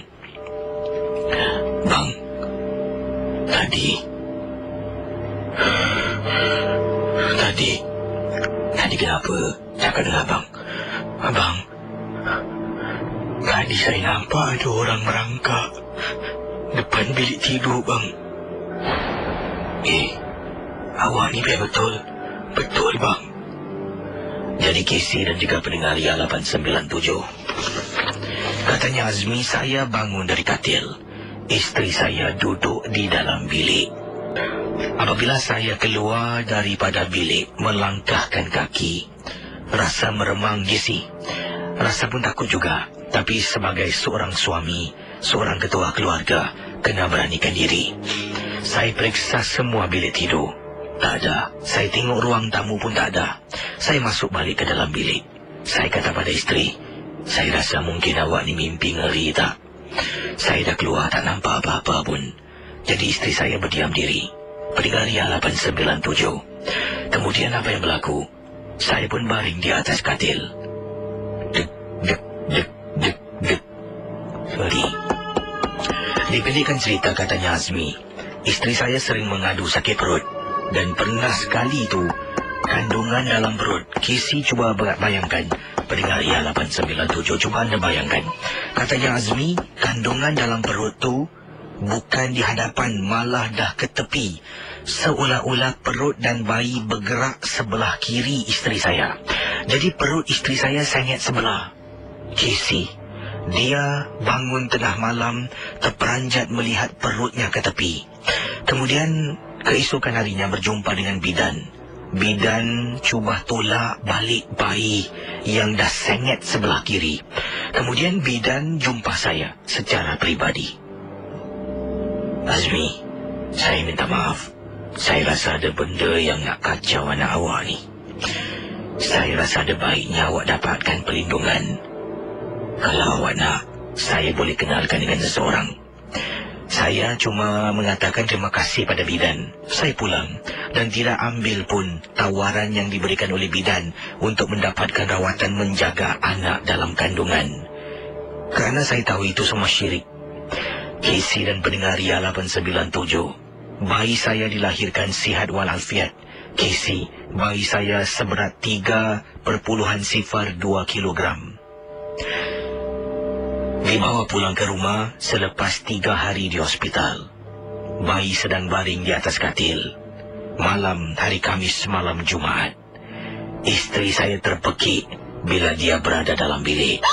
[SPEAKER 1] Tadi kenapa? Cakap dengan abang. Abang, tadi saya nampak ada orang merangkak depan bilik tidur, bang. Awak ni biar betul. Betul, bang. Jadi Casey dan juga pendengar Ria 897. Katanya Azmi, saya bangun dari katil. Isteri saya duduk di dalam bilik. Apabila saya keluar daripada bilik, melangkahkan kaki, rasa meremang Casey. Rasa pun takut juga. Tapi sebagai seorang suami, seorang ketua keluarga, kena beranikan diri. Saya periksa semua bilik tidur. Tak ada. Saya tengok ruang tamu pun tak ada. Saya masuk balik ke dalam bilik. Saya kata pada isteri, saya rasa mungkin awak ni mimpi ngeri tak? Saya dah keluar tak nampak apa-apa pun. Jadi isteri saya berdiam diri. Pendengar Ria 897. Kemudian apa yang berlaku? Saya pun baring di atas katil. Dek, dek, dek, dek, dek. Sorry. Dipendekkan cerita, katanya Azmi, isteri saya sering mengadu sakit perut. Dan pernah sekali itu, kandungan dalam perut. Casey, cuba bayangkan. Pendengar IA 897, cuba anda bayangkan. Katanya Azmi, kandungan dalam perut tu bukan di hadapan, malah dah ke tepi. Seolah-olah perut dan bayi bergerak sebelah kiri isteri saya. Jadi perut isteri saya sengit sebelah. Casey, dia bangun tengah malam, terperanjat melihat perutnya ke tepi. Kemudian keesokan harinya berjumpa dengan bidan. Bidan cuba tolak balik bayi yang dah sengit sebelah kiri. Kemudian bidan jumpa saya secara peribadi. Azmi, saya minta maaf. Saya rasa ada benda yang nak kacau anak awak ni. Saya rasa ada baiknya awak dapatkan perlindungan. Kalau awak nak, saya boleh kenalkan dengan seseorang. Saya cuma mengatakan terima kasih pada bidan. Saya pulang dan tidak ambil pun tawaran yang diberikan oleh bidan untuk mendapatkan rawatan menjaga anak dalam kandungan. Kerana saya tahu itu semua syirik. Casey dan pendengar IA 897, bayi saya dilahirkan sihat walafiat. Casey, bayi saya seberat 3.02 kilogram. Dibawa pulang ke rumah selepas 3 hari di hospital. Bayi sedang baring di atas katil. Malam hari Khamis, malam Jumaat. Isteri saya terpekik bila dia berada dalam bilik.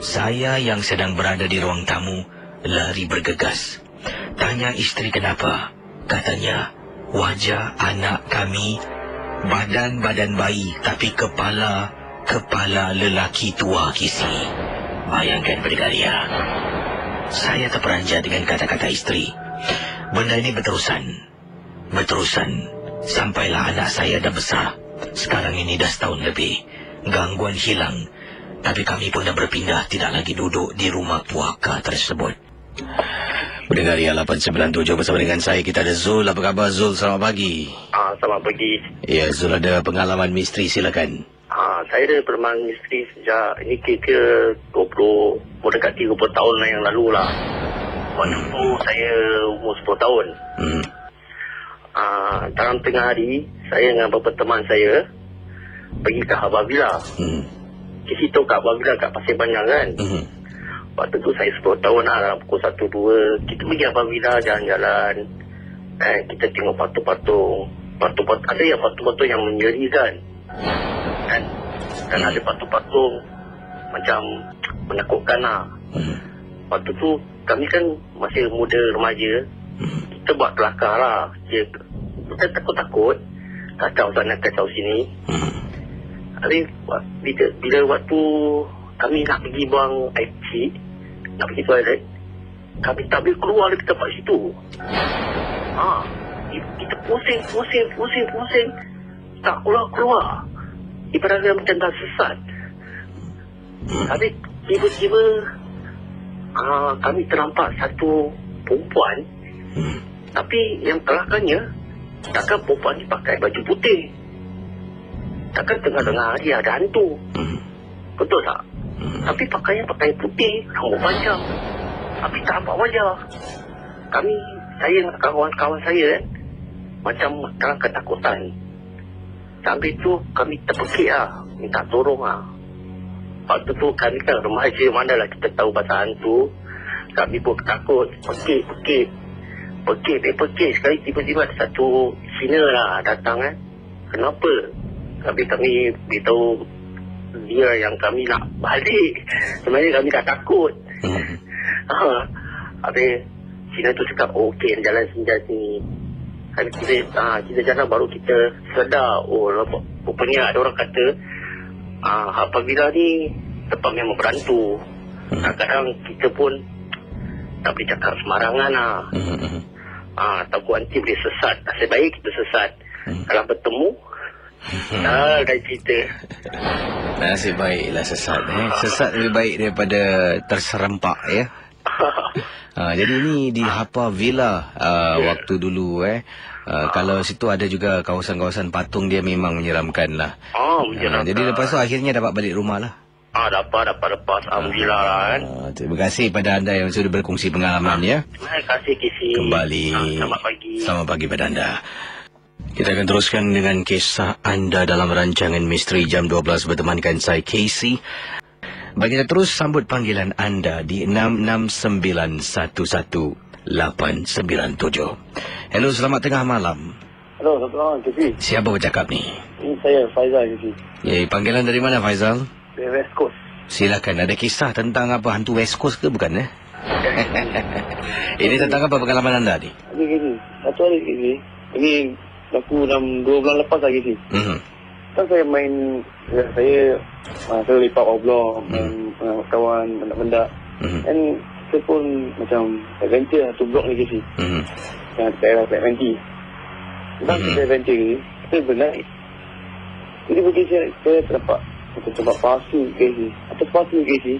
[SPEAKER 1] Saya yang sedang berada di ruang tamu lari bergegas. Tanya isteri kenapa. Katanya, wajah anak kami, badan bayi, tapi kepala lelaki tua, Kisi. Bayangkan pendengar IA. Saya terperanjat dengan kata-kata isteri. Benda ini berterusan. Sampailah anak saya dah besar. Sekarang ini dah setahun lebih. Gangguan hilang. Tapi kami pun dah berpindah, tidak lagi duduk di rumah puaka tersebut. Pendengar IA 897 bersama dengan saya. Kita ada Zul. Apa khabar Zul? Selamat pagi.
[SPEAKER 3] Selamat pagi.
[SPEAKER 1] Ya, Zul ada pengalaman misteri, silakan.
[SPEAKER 3] Saya ada pengalaman misteri sejak ini kira 20, dekat 30 tahun yang lalu lah. Waktu tu saya umur 10 tahun. Dalam tengah hari, saya dengan beberapa teman saya pergi ke Habba Villa. Di situ kat Habba Villa kat Pasir Panjang kan. Waktu tu saya 10 tahun lah, dalam pukul 1-2. Kita pergi Habba Villa jalan-jalan. Kita tengok patung-patung. Ada yang patung-patung yang menyerikan. Dan ada patung-patung macam menakutkan lah. Waktu tu kami kan masih muda remaja. Kita buat kelakar lah. Kita takut-takut, kacau sana kacau sini. Habis bila waktu kami nak pergi buang air kecil, nak pergi toilet, kami tak boleh keluar dari tempat situ. Kita pusing, tak keluar. Ibaratnya macam dah sesat. Habis tiba-tiba kami ternampak satu perempuan. Tapi yang kelakanya, takkan perempuan ni pakai baju putih. Takkan tengah-tengah hari ada hantu. Betul tak? Tapi pakaian pakai putih, rambut panjang. Tapi tak nampak wajah. Saya dengan kawan-kawan saya macam dalam ketakutan. Sampai tu kami terpekik lah, minta tolong lah. Waktu tu kami kan remaja, manalah kita tahu pasal hantu. Kami pun takut, pekik. Sekali tiba-tiba ada satu Cina lah datang kan. Kenapa? Kami beritahu dia yang kami nak balik. Sebenarnya kami dah takut. Habis Cina tu cakap, okey, jalan sini. Habis kita jalan baru kita sedar, rupanya ada orang kata Habba Villa ni tempat memang berantu. Kadang-kadang kita pun tak boleh cakap semarangan lah. Takut nanti boleh sesat. Nasib baik kita sesat. Kalau bertemu dah cerita.
[SPEAKER 1] Nasib baiklah sesat. Sesat lebih baik daripada terserempak ya. Jadi ini di Habba Villa waktu dulu
[SPEAKER 4] Kalau situ ada juga kawasan-kawasan patung, dia memang menyeramkan lah.
[SPEAKER 3] Menyeramkan.
[SPEAKER 4] Jadi lepas tu akhirnya dapat balik rumah lah.
[SPEAKER 3] Dapat lepas. Alhamdulillah lah kan.
[SPEAKER 4] Terima kasih pada anda yang sudah berkongsi pengalaman ya.
[SPEAKER 3] Terima kasih Casey.
[SPEAKER 4] Kembali.
[SPEAKER 3] Selamat pagi.
[SPEAKER 4] Selamat pagi pada anda. Kita akan teruskan dengan kisah anda dalam rancangan Misteri Jam 12 bertemankan saya Casey. Bagi kita terus sambut panggilan anda di 66911897. Hello, selamat tengah malam.
[SPEAKER 5] Hello, selamat malam, Casey.
[SPEAKER 4] Siapa bercakap ni?
[SPEAKER 5] Ini saya, Faizal, Casey.
[SPEAKER 4] Panggilan dari mana, Faizal?
[SPEAKER 5] Dari West Coast.
[SPEAKER 4] Silakan, ada kisah tentang apa, hantu West Coast ke bukan Ini tentang apa pengalaman anda ni?
[SPEAKER 5] Ini, Casey. Satu hari, Casey. Ini aku dalam 2 bulan lepas lah, Casey. Kan saya main, saya lepak oblong, main kawan, benda-benda. Dan saya pun macam adventure satu blok ni, Casey. Yang daerah Black Manti. Lepas kita adventure ni, kita bernaik. Jadi bagi saya terdapat satu tempat palsu, Casey. Atas palsu, Casey.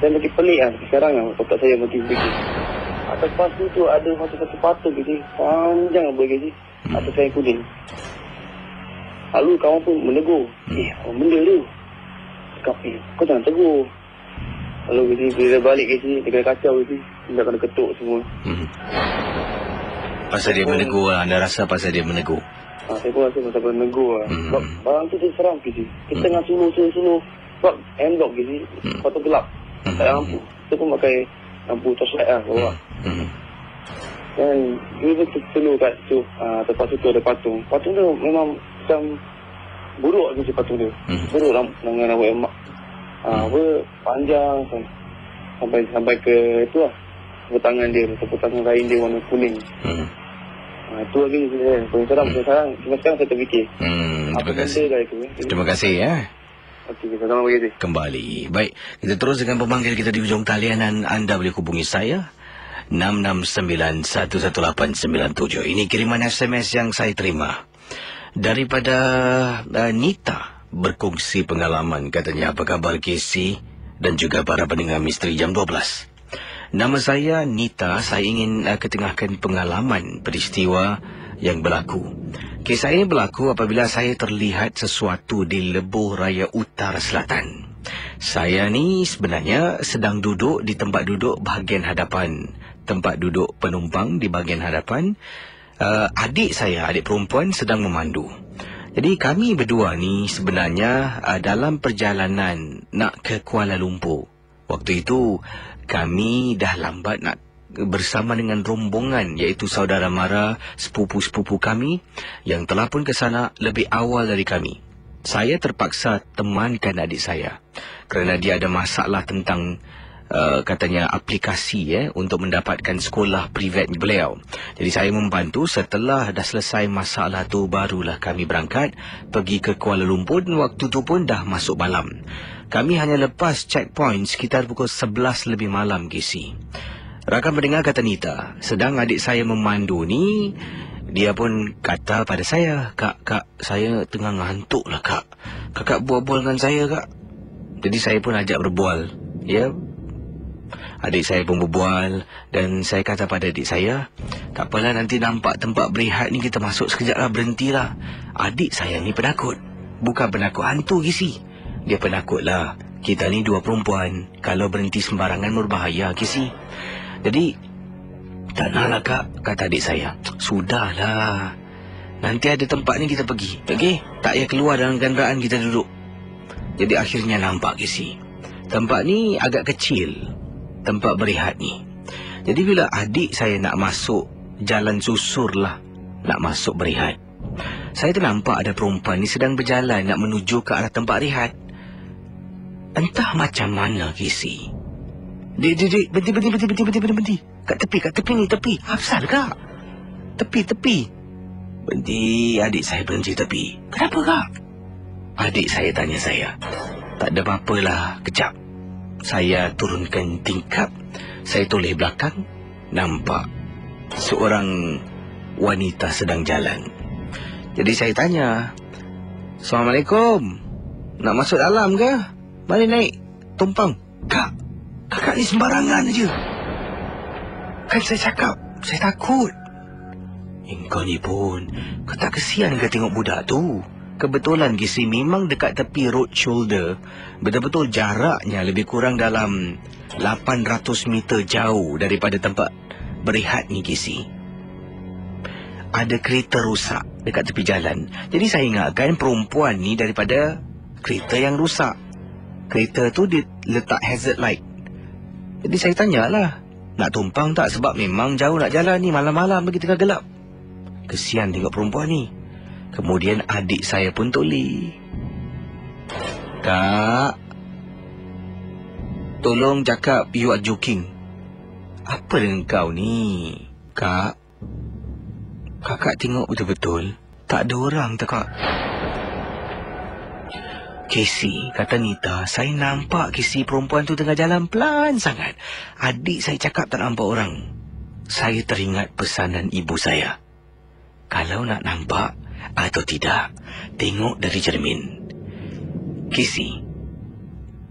[SPEAKER 5] Saya makin pelik lah. Sekarang lah, otak saya makin pelik. Atas palsu tu ada satu patung, Casey. Panjang lah, Casey. Atas kain kuning. Lalu kawan pun menegur. Apa benda tu? Cakap, kau jangan tegur. Lalu bila balik, Casey, dia kena kacau, Casey. Dia kena ketuk semua.
[SPEAKER 4] Pasal dia menegur lah. Anda rasa pasal dia menegur?
[SPEAKER 5] Saya pun rasa pasal dia menegur lah. Sebab barang tu dia seram, Casey. Kita tengah suluh. Sebab handlock, Casey. Lepas tu gelap. Tak ada lampu. Kita pun pakai lampu torchlight lah bawah. Dan dia pun suluh kat situ. Tempat situ ada patung. Patung tu memang macam buruk, Casey, patung dia. Buruk dengan rambut emak. Panjang sampai ke itu lah. Tepuk tangan dia, tepuk tangan kain dia warna kuning. Itu lagi saya. Paling seram. Sekarang saya terfikir.
[SPEAKER 4] Terima kasih. Terima kasih ya.
[SPEAKER 5] Okey, selamat pagi.
[SPEAKER 4] Kembali. Baik, kita terus dengan pemanggil kita di ujung talian. Anda boleh hubungi saya 66911897. Ini kiriman SMS yang saya terima daripada Nita, berkongsi pengalaman. Katanya, apa kabar Casey dan juga para pendengar Misteri Jam 12. Nama saya Nita. Saya ingin ketengahkan pengalaman peristiwa yang berlaku. Kisah ini berlaku apabila saya terlihat sesuatu di Lebuh Raya Utara Selatan. Saya ni sebenarnya sedang duduk di tempat duduk bahagian hadapan. Tempat duduk penumpang di bahagian hadapan. Adik saya, adik perempuan, sedang memandu. Jadi kami berdua ni sebenarnya dalam perjalanan nak ke Kuala Lumpur. Waktu itu kami dah lambat nak bersama dengan rombongan, iaitu saudara mara, sepupu-sepupu kami yang telah pun ke sana lebih awal dari kami. Saya terpaksa temankan adik saya kerana dia ada masalah tentang katanya aplikasi untuk mendapatkan sekolah privat beliau. Jadi saya membantu. Setelah dah selesai masalah tu, barulah kami berangkat pergi ke Kuala Lumpur, dan waktu tu pun dah masuk malam. Kami hanya lepas checkpoint sekitar pukul 11 lebih malam, Casey. Rakan pendengar, kata Nita, sedang adik saya memandu ni, dia pun kata pada saya, Kak, saya tengah ngantuk lah, Kak. Kakak bual-bual dengan saya, Kak. Jadi saya pun ajak berbual. Ya, adik saya pun berbual, dan saya kata pada adik saya, tak apalah, nanti nampak tempat berehat ni kita masuk sekejap lah, berhentilah. Adik saya ni penakut. Bukan penakut hantu, Casey. Dia penakut lah. Kita ni dua perempuan, kalau berhenti sembarangan berbahaya, Casey. Jadi, tak naklah, Kak, kata adik saya. Sudahlah, nanti ada tempat ni kita pergi. Okey? Tak payah keluar dalam kenderaan, kita duduk. Jadi akhirnya nampak, Casey. Tempat ni agak kecil, tempat berehat ni. Jadi bila adik saya nak masuk, jalan susur lah nak masuk berehat, saya ternampak ada perempuan ni sedang berjalan nak menuju ke arah tempat rehat. Entah macam mana, Casey. Berhenti. Kat tepi ni, tepi. Hafsal, Kak. Tepi. Berhenti, adik saya berhenti tepi. Kenapa, Kak? Adik saya tanya saya. Tak ada apa-apalah, kejap. Saya turunkan tingkap. Saya toleh belakang. Nampak seorang wanita sedang jalan. Jadi saya tanya, Assalamualaikum. Nak masuk dalam ke? Mari naik tumpang. Kak, kakak ni sembarangan aja. Kan saya cakap, saya takut. Kau ni pun, kau tak kesian ke tengok budak tu? Kebetulan Kisi memang dekat tepi road shoulder. Betul-betul jaraknya lebih kurang dalam 800 meter jauh daripada tempat berehat ni Kisi. Ada kereta rosak dekat tepi jalan. Jadi saya ingatkan perempuan ni daripada kereta yang rosak. Kereta tu dia letak hazard light. Jadi saya tanyalah, nak tumpang tak? Sebab memang jauh nak jalan ni, malam-malam bagi tengah gelap. Kesian tengok perempuan ni. Kemudian adik saya pun toleh. Kak, tolong cakap you are joking. Apa dengan kau ni? Kak, kakak tengok betul-betul tak ada orang tak kak? Casey, kata Nita, saya nampak Casey perempuan tu tengah jalan pelan sangat. Adik saya cakap tak nampak orang. Saya teringat pesanan ibu saya. Kalau nak nampak atau tidak, tengok dari cermin. Casey,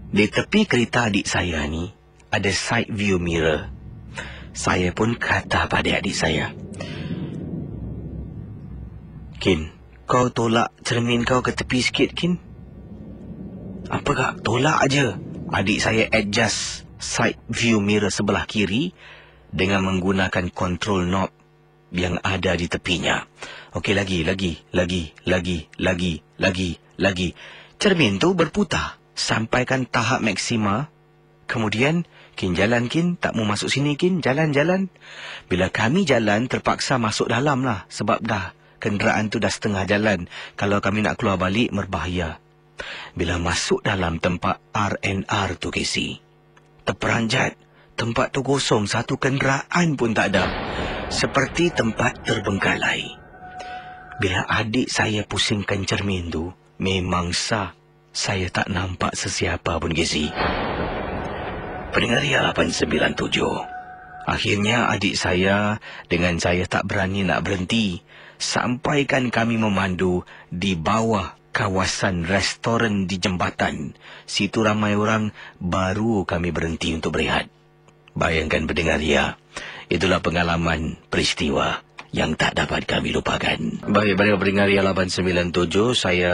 [SPEAKER 4] di tepi kereta adik saya ni ada side view mirror. Saya pun kata pada adik saya, Kin, kau tolak cermin kau ke tepi sikit, Kin. Apa kak? Tolak aja. Adik saya adjust side view mirror sebelah kiri dengan menggunakan control knob yang ada di tepinya. Okey, lagi. Cermin tu berputar sampaikan tahap maksima. Kemudian, Kin jalan, Kin. Tak mau masuk sini, Kin. Jalan. Bila kami jalan, terpaksa masuk dalam lah. Sebab dah, kenderaan tu dah setengah jalan. Kalau kami nak keluar balik, berbahaya. Bila masuk dalam tempat R&R tu, Casey, terperanjat. Tempat tu kosong, satu kenderaan pun tak ada. Seperti tempat terbengkalai. Bila adik saya pusingkan cermin tu, memang sah. Saya tak nampak sesiapa pun, Casey. Pendengar Ria 897. Akhirnya adik saya dengan saya tak berani nak berhenti. Sampaikan kami memandu di bawah kawasan restoran di jembatan. Situ ramai orang, baru kami berhenti untuk berehat. Bayangkan pendengar Ria, itulah pengalaman peristiwa yang tak dapat kami lupakan. Baik, pendengar Ria 897, saya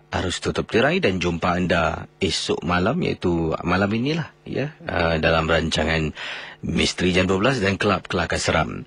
[SPEAKER 4] harus tutup tirai dan jumpa anda esok malam, iaitu malam inilah ya, dalam rancangan Misteri Jam 12 dan Kelab Kelakar Seram.